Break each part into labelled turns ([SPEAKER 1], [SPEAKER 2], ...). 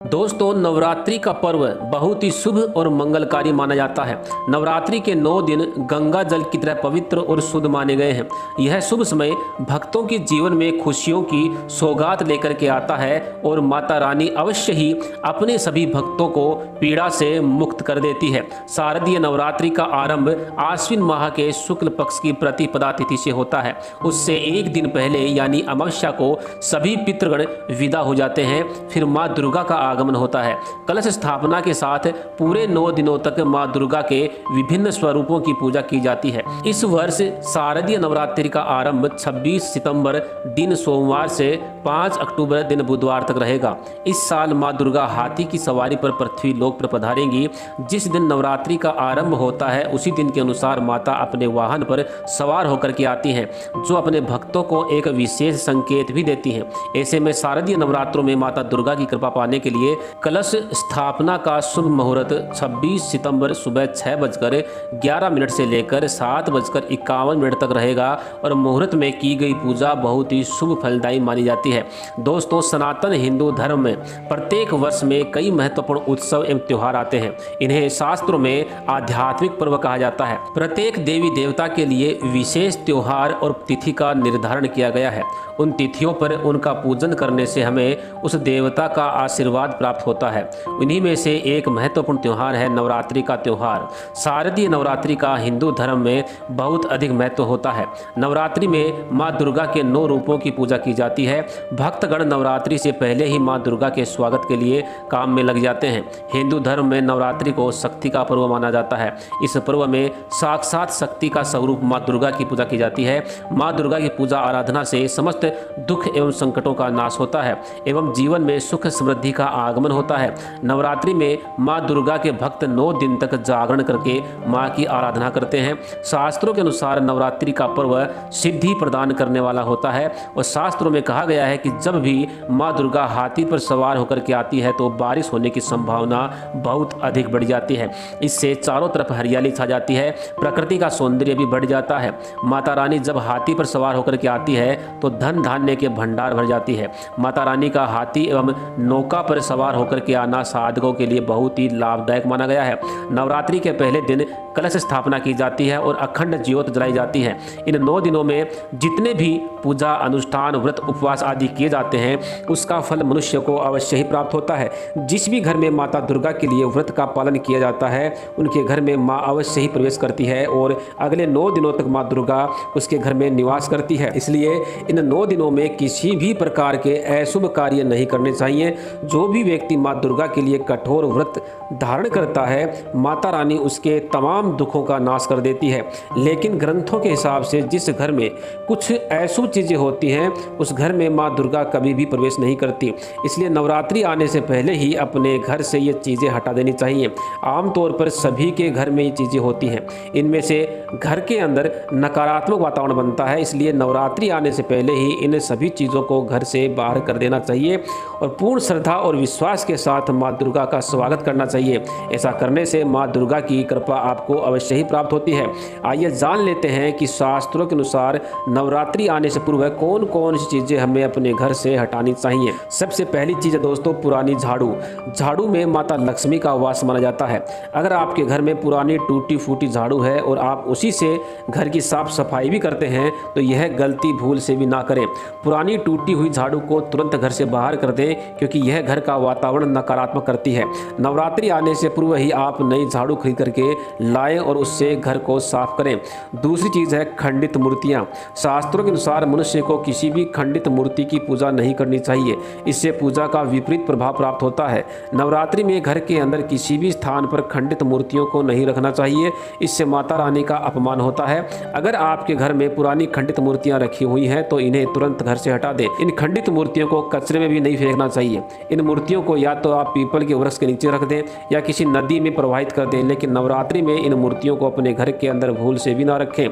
[SPEAKER 1] दोस्तों, नवरात्रि का पर्व बहुत ही शुभ और मंगलकारी माना जाता है। नवरात्रि के 9 दिन गंगा जल की तरह पवित्र और शुद्ध माने गए हैं। यह शुभ समय भक्तों के जीवन में खुशियों की सौगात लेकर के आता है और माता रानी अवश्य ही अपने सभी भक्तों को पीड़ा से मुक्त कर देती है। शारदीय नवरात्रि का आरंभ आश्विन माह के शुक्ल पक्ष की प्रतिपदा तिथि से होता है। उससे एक दिन पहले यानी अमावस्या को सभी पितृगण विदा हो जाते हैं। फिर माँ दुर्गा का आगमन होता है। कलश स्थापना के साथ पूरे 9 दिनों तक मां दुर्गा के विभिन्न स्वरूपों की पूजा की जाती है। इस वर्ष शारदीय नवरात्रि का आरंभ 26 सितंबर दिन सोमवार से 5 अक्टूबर दिन बुधवार तक रहेगा। इस साल मां दुर्गा हाथी की सवारी पर पृथ्वी लोक पर पधारेंगी। जिस दिन नवरात्रि का आरंभ होता है उसी दिन के अनुसार माता अपने वाहन पर सवार होकर के आती हैं, जो अपने भक्तों को एक विशेष संकेत भी देती हैं। ऐसे में शारदीय नवरात्रों में माता दुर्गा की कृपा पाने के लिए कलश स्थापना का शुभ मुहूर्त 26 सितंबर सुबह 6:11 से लेकर 7:51 तक रहेगा और मुहूर्त में की गई पूजा बहुत ही शुभ फलदायी मानी जाती है। दोस्तों, सनातन हिंदू धर्म में प्रत्येक वर्ष में कई महत्वपूर्ण उत्सव एवं त्योहार आते हैं। इन्हें शास्त्रों में आध्यात्मिक पर्व कहा जाता है। प्रत्येक देवी देवता के लिए विशेष त्योहार और तिथि का निर्धारण किया गया है। उन तिथियों पर उनका पूजन करने से हमें उस देवता का आशीर्वाद प्राप्त होता है। उन्हीं में से एक महत्वपूर्ण त्यौहार है नवरात्रि का त्यौहार। शारदीय नवरात्रि का हिंदू धर्म में बहुत अधिक महत्व होता है। नवरात्रि में मां दुर्गा के 9 रूपों की पूजा की जाती है। भक्तगण नवरात्रि से पहले ही मां दुर्गा के स्वागत के लिए काम में लग जाते हैं। हिंदू धर्म में नवरात्रि को शक्ति का पर्व माना जाता है। इस पर्व में साक्षात शक्ति का स्वरूप मां दुर्गा की पूजा की जाती है। मां दुर्गा की पूजा आराधना से समस्त दुख एवं संकटों का नाश होता है एवं जीवन में सुख समृद्धि का आगमन होता है। नवरात्रि में मां दुर्गा के भक्त 9 दिन तक जागरण करके मां की आराधना करते हैं। शास्त्रों के अनुसार नवरात्रि का पर्व सिद्धि प्रदान करने वाला होता है और शास्त्रों में कहा गया है कि जब भी मां दुर्गा हाथी पर सवार होकर के आती है तो बारिश होने की संभावना बहुत अधिक बढ़ जाती है। इससे चारों तरफ हरियाली छा जाती है, प्रकृति का सौंदर्य भी बढ़ जाता है। माता रानी जब हाथी पर सवार होकर के आती है तो धन धान्य के भंडार भर जाती है। माता रानी का हाथी एवं नौका पर सवार होकर के आना साधकों के लिए बहुत ही लाभदायक माना गया है। नवरात्रि के पहले दिन कलश स्थापना की जाती है और अखंड ज्योत जलाई जाती है। इन 9 दिनों में जितने भी पूजा अनुष्ठान व्रत उपवास आदि किए जाते हैं उसका फल मनुष्य को अवश्य ही प्राप्त होता है। जिस भी घर में माता दुर्गा के लिए व्रत का पालन किया जाता है उनके घर में माँ अवश्य ही प्रवेश करती है और अगले 9 दिनों तक माँ दुर्गा उसके घर में निवास करती है। इसलिए इन 9 दिनों में किसी भी प्रकार के अशुभ कार्य नहीं करने चाहिए। जो भी व्यक्ति माँ दुर्गा के लिए कठोर व्रत धारण करता है माता रानी उसके तमाम दुखों का नाश कर देती है। लेकिन ग्रंथों के हिसाब से जिस घर में कुछ अशुभ चीज़ें होती हैं उस घर में माँ दुर्गा कभी भी प्रवेश नहीं करती। इसलिए नवरात्रि आने से पहले ही अपने घर से ये चीज़ें हटा देनी चाहिए। आमतौर पर सभी के घर में ये चीज़ें होती हैं। इनमें से घर के अंदर नकारात्मक वातावरण बनता है। इसलिए नवरात्रि आने से पहले ही इन सभी चीज़ों को घर से बाहर कर देना चाहिए और पूर्ण श्रद्धा और विश्वास के साथ माँ दुर्गा का स्वागत करना चाहिए। ऐसा करने से माँ दुर्गा की कृपा आपको अवश्य ही प्राप्त होती है। आइए जान लेते हैं कि शास्त्रों के अनुसार नवरात्रि आने से पूर्व कौन कौन सी चीज़ें हमें अपने घर से हटानी चाहिए। सबसे पहली चीज़ है दोस्तों पुरानी झाड़ू। झाड़ू में माता लक्ष्मी का वास माना जाता है। अगर आपके घर में पुरानी टूटी फूटी झाड़ू है और आप उसी से घर की साफ सफाई भी करते हैं तो यह गलती भूल से भी ना करें। पुरानी टूटी हुई झाड़ू को तुरंत घर से बाहर कर दें क्योंकि यह घर का वातावरण नकारात्मक करती है। नवरात्रि आने से पूर्व ही आप नई झाड़ू खरीद करके लाएं और उससे घर को साफ करें। दूसरी चीज़ है खंडित मूर्तियां। शास्त्रों के अनुसार मनुष्य को किसी भी खंडित मूर्ति की पूजा नहीं करनी चाहिए। इससे पूजा का विपरीत प्रभाव प्राप्त होता है। नवरात्रि में घर के अंदर किसी भी स्थान पर खंडित मूर्तियों को नहीं रखना चाहिए। इससे माता रानी का अपमान होता है। अगर आपके घर में पुरानी खंडित मूर्तियां रखी हुई हैं तो इन्हें तुरंत घर से हटा दें। इन खंडित मूर्तियों को कचरे में भी नहीं फेंकना चाहिए। इन मूर्तियों को या तो आप पीपल के वृक्ष के नीचे रख दें या किसी नदी में प्रवाहित कर दें। लेकिन नवरात्रि में इन मूर्तियों को अपने घर के अंदर भूल से भी ना रखें।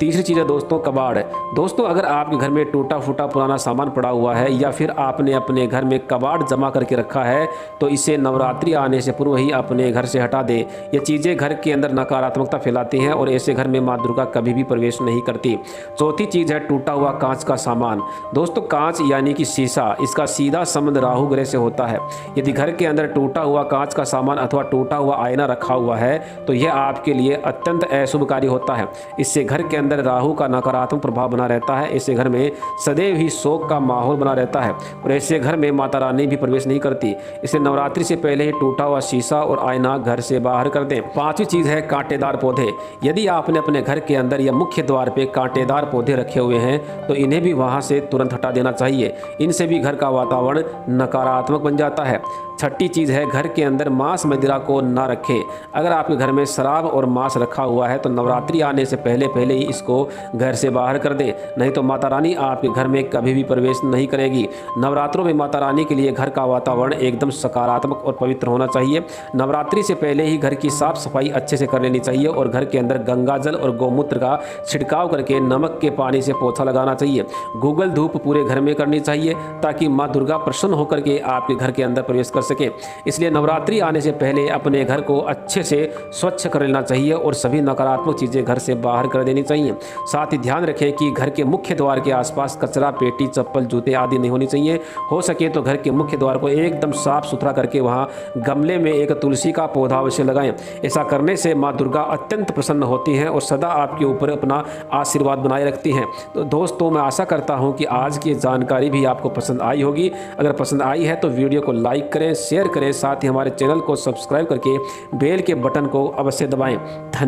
[SPEAKER 1] तीसरी चीज़ है दोस्तों कबाड़। दोस्तों अगर आपके घर में टूटा फूटा पुराना सामान पड़ा हुआ है या फिर आपने अपने घर में कबाड़ जमा करके रखा है तो इसे नवरात्रि आने से पूर्व ही अपने घर से हटा दें। ये चीज़ें घर के अंदर नकारात्मकता फैलाती हैं और ऐसे घर में माँ दुर्गा कभी भी प्रवेश नहीं करती। चौथी चीज़ है टूटा हुआ कांच का सामान। दोस्तों कांच यानी कि शीशा, इसका सीधा संबंध राहु ग्रह से होता है। यदि घर के अंदर टूटा हुआ कांच का सामान अथवा टूटा हुआ आईना रखा हुआ है तो यह आपके लिए अत्यंत अशुभकारी होता है। इससे घर के अंदर राहु का नकारात्मक प्रभाव बना रहता है। ऐसे घर में सदैव ही शोक का माहौल बना रहता है और ऐसे घर में माता रानी भी प्रवेश नहीं करती। इसलिए नवरात्रि से पहले ही टूटा हुआ शीशा और आईना घर से बाहर कर दें। पांचवी चीज़ है कांटेदार पौधे। यदि आपने अपने घर के अंदर या मुख्य द्वार पे कांटेदार पौधे रखे हुए हैं तो इन्हें भी वहां से तुरंत हटा देना चाहिए। इनसे भी घर का वातावरण नकारात्मक बन जाता है। छठी चीज़ है घर के अंदर मांस मदिरा को ना रखें। अगर आपके घर में शराब और मांस रखा हुआ है तो नवरात्रि आने से पहले ही इसको घर से बाहर कर दें, नहीं तो माता रानी आपके घर में कभी भी प्रवेश नहीं करेगी। नवरात्रों में माता रानी के लिए घर का वातावरण एकदम सकारात्मक और पवित्र होना चाहिए। नवरात्रि से पहले ही घर की साफ सफाई अच्छे से कर लेनी चाहिए और घर के अंदर गंगा जल और गौमूत्र का छिड़काव करके नमक के पानी से पोछा लगाना चाहिए। गूगल धूप पूरे घर में करनी चाहिए ताकि माँ दुर्गा प्रसन्न होकर के आपके घर के अंदर प्रवेश कर सके। इसलिए नवरात्रि आने से पहले अपने घर को अच्छे से स्वच्छ कर लेना चाहिए और सभी नकारात्मक चीज़ें घर से बाहर कर देनी चाहिए। साथ ही ध्यान रखें कि घर के मुख्य द्वार के आसपास कचरा, पेटी, चप्पल, जूते आदि नहीं होनी चाहिए। हो सके तो घर के मुख्य द्वार को एकदम साफ सुथरा करके वहाँ गमले में एक तुलसी का पौधा अवश्य लगाएं। ऐसा करने से माँ दुर्गा अत्यंत प्रसन्न होती हैं और सदा आपके ऊपर अपना आशीर्वाद बनाए रखती हैं। तो दोस्तों मैं आशा करता हूँ कि आज की जानकारी भी आपको पसंद आई होगी। अगर पसंद आई है तो वीडियो को लाइक करें, शेयर करें, साथ ही हमारे चैनल को सब्सक्राइब करके बेल के बटन को अवश्य दबाएं। धन्यवाद।